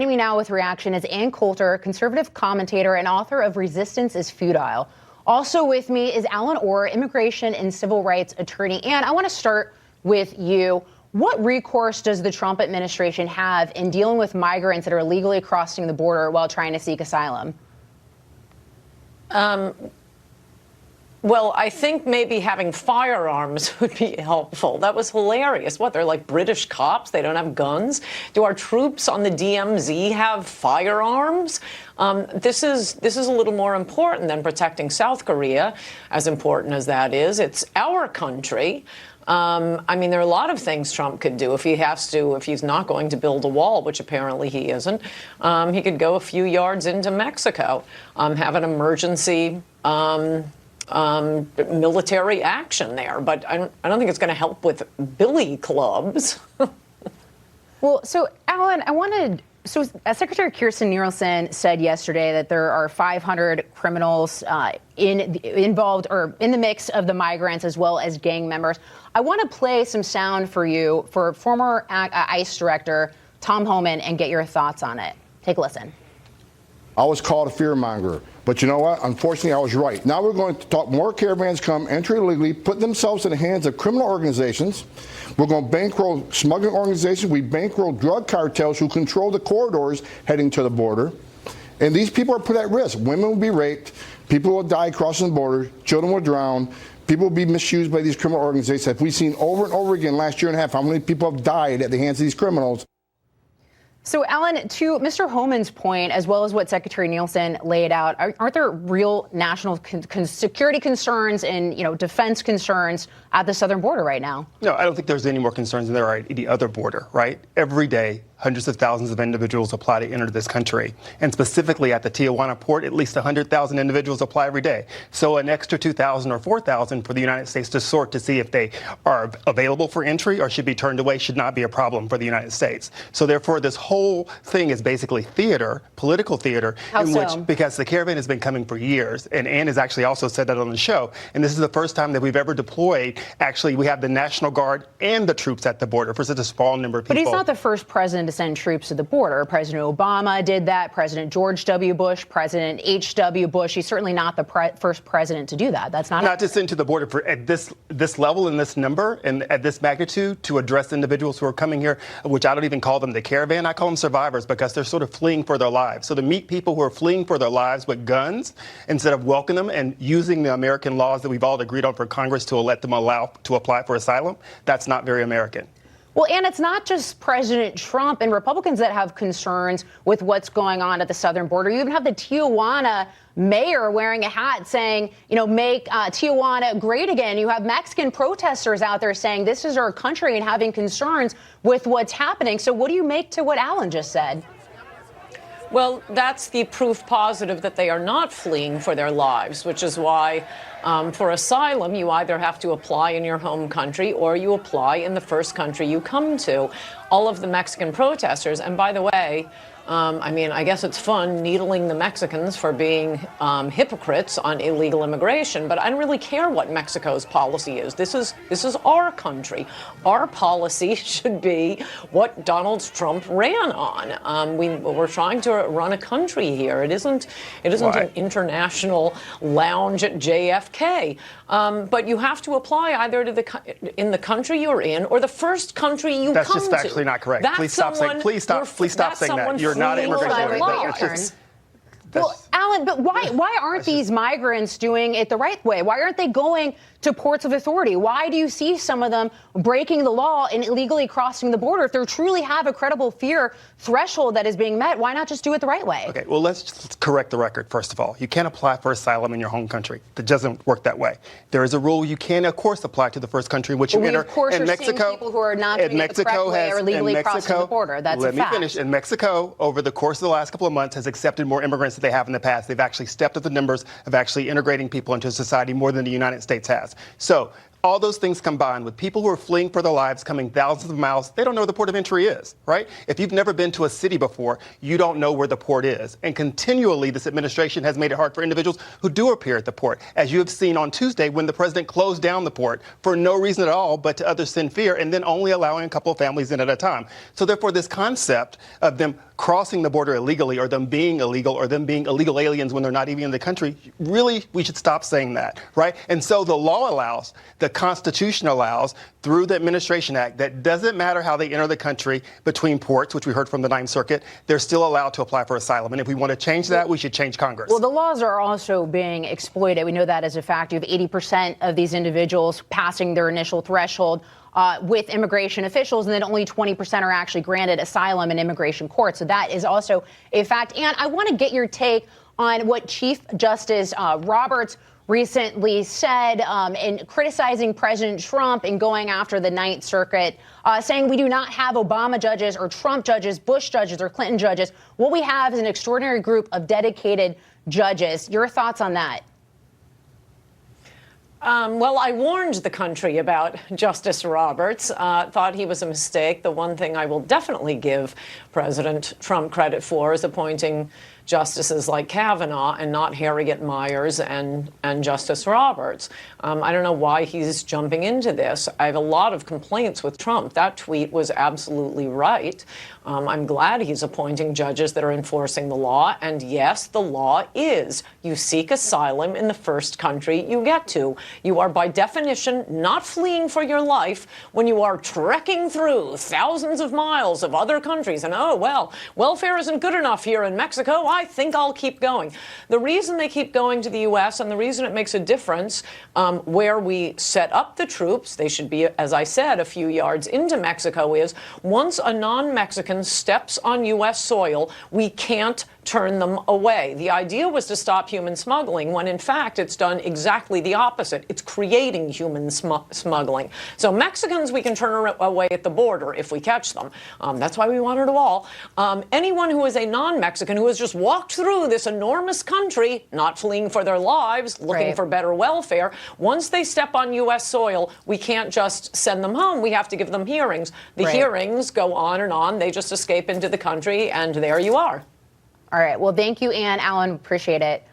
Joining me now with reaction is Coulter, conservative commentator and author of Resistance is Futile. Also with me is Alan Orr, immigration and civil rights attorney. Ann, I want to start with you. What recourse does the Trump administration have in dealing with migrants that are illegally crossing the border while trying to seek asylum? Well, I think maybe having firearms would be helpful. That was hilarious. What, they're like British cops? They don't have guns? Do our troops on the DMZ have firearms? This is a little more important than protecting South Korea, as important as that is. It's our country. I mean, there are a lot of things Trump could do if he has to, if he's not going to build a wall, which apparently he isn't. He could go a few yards into Mexico, have an emergency military action there. But I don't think it's going to help with billy clubs. Well, so, Alan, So Secretary Kirstjen Nielsen said yesterday that there are 500 criminals involved or in the mix of the migrants as well as gang members. I want to play some sound for you for former ICE director Tom Homan and get your thoughts on it. Take a listen. I was called a fearmonger, but you know what? Unfortunately, I was right. Now we're going to talk more caravans come, enter illegally, put themselves in the hands of criminal organizations. We're going to bankroll smuggling organizations. We bankroll drug cartels who control the corridors heading to the border. And these people are put at risk. Women will be raped. People will die crossing the border. Children will drown. People will be misused by these criminal organizations. We've seen over and over again last year and a half how many people have died at the hands of these criminals. So, Alan, to Mr. Homan's point, as well as what Secretary Nielsen laid out, aren't there real national security concerns and, defense concerns at the southern border right now? No, I don't think there's any more concerns than there are at any other border, right? Every day, hundreds of thousands of individuals apply to enter this country. And specifically at the Tijuana port, at least 100,000 individuals apply every day. So an extra 2,000 or 4,000 for the United States to sort to see if they are available for entry or should be turned away should not be a problem for the United States. So therefore, this whole thing is basically theater, political theater, because the caravan has been coming for years. And Ann has actually also said that on the show. And this is the first time that we've ever deployed. Actually, we have the National Guard and the troops at the border for such a small number of people. But he's not the first president to send troops to the border. President Obama did that. President George W. Bush, President H.W. Bush. He's certainly not the first president to do that. That's not to send to the border for at this level and this number and at this magnitude to address individuals who are coming here, which I don't even call them the caravan. I call them survivors because they're sort of fleeing for their lives. So to meet people who are fleeing for their lives with guns instead of welcoming them and using the American laws that we've all agreed on for Congress to let them allow to apply for asylum, that's not very American. Well, and it's not just President Trump and Republicans that have concerns with what's going on at the southern border. You even have the Tijuana mayor wearing a hat saying, make Tijuana great again. You have Mexican protesters out there saying this is our country and having concerns with what's happening. So what do you make to what Alan just said? Well, that's the proof positive that they are not fleeing for their lives, which is why for asylum, you either have to apply in your home country or you apply in the first country you come to. All of the Mexican protesters, and by the way, I guess it's fun needling the Mexicans for being hypocrites on illegal immigration, but I don't really care what Mexico's policy is. This is our country. Our policy should be what Donald Trump ran on. We're trying to run a country here. It isn't an international lounge at JFK. But you have to apply either to in the country you're in or the first country you come to. That's just factually not correct. Please stop saying that. You're not an immigration lawyer. Well, Alan, but why aren't these migrants doing it the right way? Why aren't they going to ports of authority? Why do you see some of them breaking the law and illegally crossing the border? If they truly have a credible fear threshold that is being met, why not just do it the right way? Okay, well, let's correct the record, first of all. You can't apply for asylum in your home country. It doesn't work that way. There is a rule you can, of course, apply to the first country in which you enter. Of course, are seeing people who are not doing it the correct way or illegally crossing the border. That's a fact. Let me finish. In Mexico, over the course of the last couple of months, has accepted more immigrants than they have in the past. They've actually stepped up the numbers of actually integrating people into society more than the United States has. So All those things combined with people who are fleeing for their lives, coming thousands of miles, they don't know where the port of entry is, right? If you've never been to a city before, you don't know where the port is. And continually, this administration has made it hard for individuals who do appear at the port, as you have seen on Tuesday when the president closed down the port for no reason at all but to others send fear, and then only allowing a couple of families in at a time. So therefore, this concept of them crossing the border illegally, or them being illegal, or them being illegal aliens when they're not even in the country, really, we should stop saying that, right? And so the law allows, the Constitution allows, through the Administration Act, that doesn't matter how they enter the country between ports, which we heard from the Ninth Circuit, they're still allowed to apply for asylum. And if we want to change that, we should change Congress. Well, the laws are also being exploited. We know that as a fact. You have 80% of these individuals passing their initial threshold with immigration officials, and then only 20% are actually granted asylum in immigration court. So that is also a fact. And I want to get your take on what Chief Justice Roberts recently said in criticizing President Trump and going after the Ninth Circuit, saying we do not have Obama judges or Trump judges, Bush judges or Clinton judges. What we have is an extraordinary group of dedicated judges. Your thoughts on that? Well, I warned the country about Justice Roberts, thought he was a mistake. The one thing I will definitely give President Trump credit for is appointing justices like Kavanaugh and not Harriet Miers and Justice Roberts. I don't know why he's jumping into this. I have a lot of complaints with Trump. That tweet was absolutely right. I'm glad he's appointing judges that are enforcing the law. And yes, the law is you seek asylum in the first country you get to. You are by definition not fleeing for your life when you are trekking through thousands of miles of other countries. And oh, well, welfare isn't good enough here in Mexico. I think I'll keep going. The reason they keep going to the U.S. and the reason it makes a difference where we set up the troops, they should be, as I said, a few yards into Mexico, is once a non-Mexican steps on U.S. soil, we can't turn them away. The idea was to stop human smuggling when, in fact, it's done exactly the opposite. It's creating human smuggling. So Mexicans, we can turn away at the border if we catch them. That's why we want it all. Anyone who is a non-Mexican who has just walked through this enormous country, not fleeing for their lives, looking for better welfare, once they step on U.S. soil, we can't just send them home. We have to give them hearings. The hearings go on and on. They just escape into the country, and there you are. All right. Well, thank you, Ann. Alan, appreciate it.